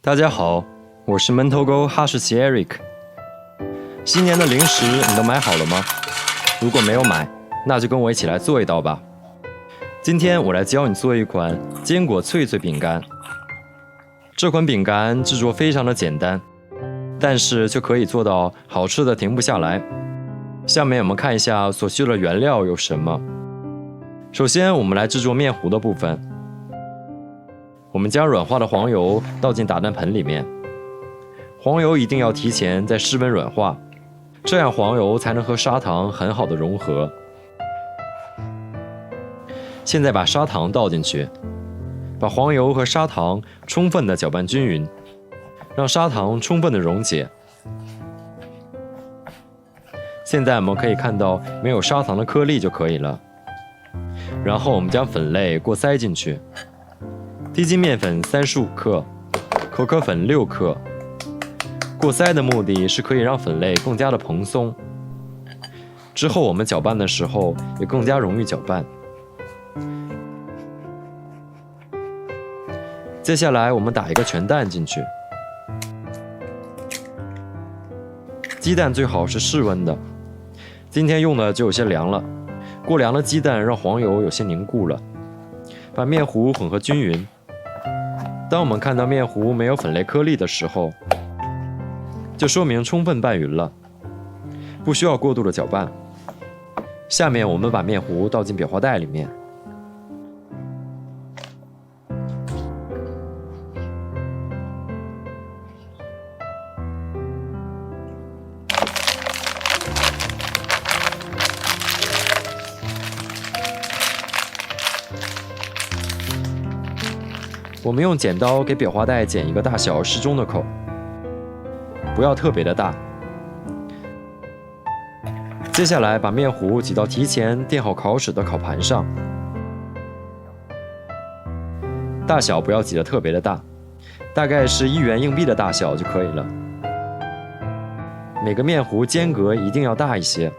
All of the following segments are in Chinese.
大家好，我是门头沟哈士奇 Eric。新年的零食你都买好了吗？如果没有买，那就跟我一起来做一道吧。今天我来教你做一款坚果脆脆饼干。这款饼干制作非常的简单，但是就可以做到好吃的停不下来。下面我们看一下所需的原料有什么。首先我们来制作面糊的部分。我们将软化的黄油倒进打蛋盆里面，黄油一定要提前在室温软化，这样黄油才能和砂糖很好的融合。现在把砂糖倒进去，把黄油和砂糖充分的搅拌均匀，让砂糖充分的溶解。现在我们可以看到没有砂糖的颗粒就可以了。然后我们将粉类过筛进去。低筋面粉35克，可可粉6克。过筛的目的是可以让粉类更加的蓬松，之后我们搅拌的时候也更加容易搅拌。接下来我们打一个全蛋进去，鸡蛋最好是室温的，今天用的就有些凉了。过凉的鸡蛋让黄油有些凝固了，把面糊混合均匀。当我们看到面糊没有粉类颗粒的时候，就说明充分拌匀了，不需要过度的搅拌。下面我们把面糊倒进裱花袋里面，我们用剪刀给裱花袋剪一个大小适中的口，不要特别的大。接下来把面糊挤到提前垫好烤纸的烤盘上，大小不要挤得特别的大，大概是1元硬币的大小就可以了。每个面糊间隔一定要大一些，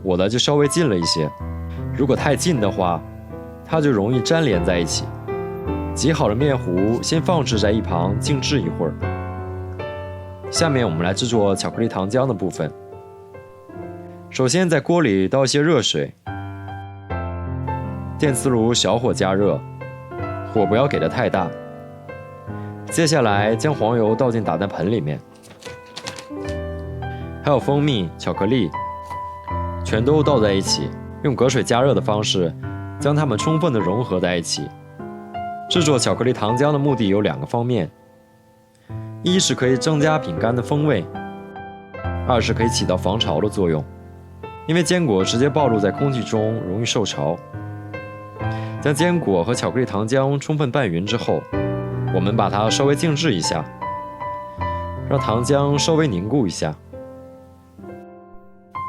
我的就稍微近了一些，如果太近的话，它就容易粘连在一起。挤好的面糊先放置在一旁静置一会儿。下面我们来制作巧克力糖浆的部分。首先在锅里倒一些热水，电磁炉小火加热，火不要给的太大。接下来将黄油倒进打蛋盆里面，还有蜂蜜、巧克力，全都倒在一起，用隔水加热的方式将它们充分的融合在一起。制作巧克力糖浆的目的有2个方面，一是可以增加饼干的风味，二是可以起到防潮的作用，因为坚果直接暴露在空气中容易受潮。将坚果和巧克力糖浆充分拌匀之后，我们把它稍微静置一下，让糖浆稍微凝固一下。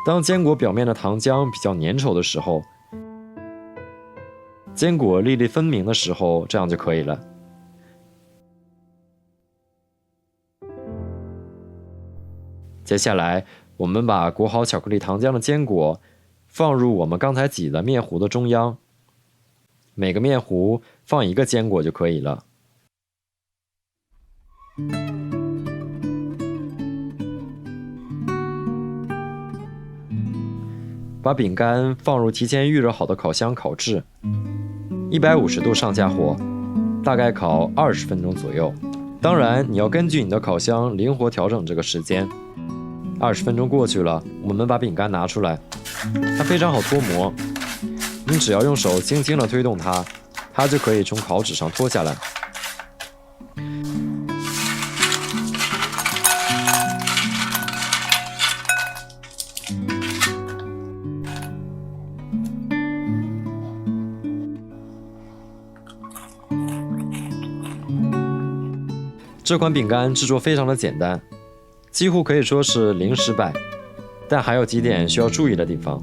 当坚果表面的糖浆比较粘稠的时候，坚果粒粒分明的时候，这样就可以了。接下来，我们把裹好巧克力糖浆的坚果放入我们刚才挤的面糊的中央，每个面糊放1个坚果就可以了。把饼干放入提前预热好的烤箱烤制，150度上下火，大概烤20分钟左右。当然，你要根据你的烤箱灵活调整这个时间。20分钟过去了，我们把饼干拿出来，它非常好脱模，你只要用手轻轻地推动它，它就可以从烤纸上脱下来。这款饼干制作非常的简单，几乎可以说是零失败，但还有几点需要注意的地方。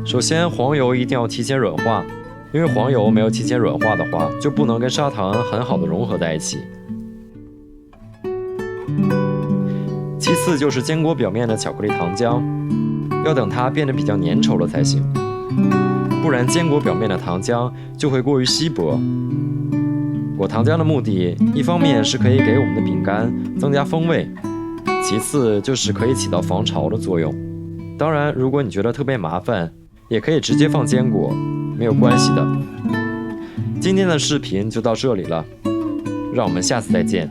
首先，黄油一定要提前软化，因为黄油没有提前软化的话，就不能跟砂糖很好的融合在一起。其次就是坚果表面的巧克力糖浆，要等它变得比较粘稠了才行，不然坚果表面的糖浆就会过于稀薄。裹糖浆的目的，一方面是可以给我们的饼干增加风味，其次就是可以起到防潮的作用。当然，如果你觉得特别麻烦，也可以直接放坚果，没有关系的。今天的视频就到这里了，让我们下次再见。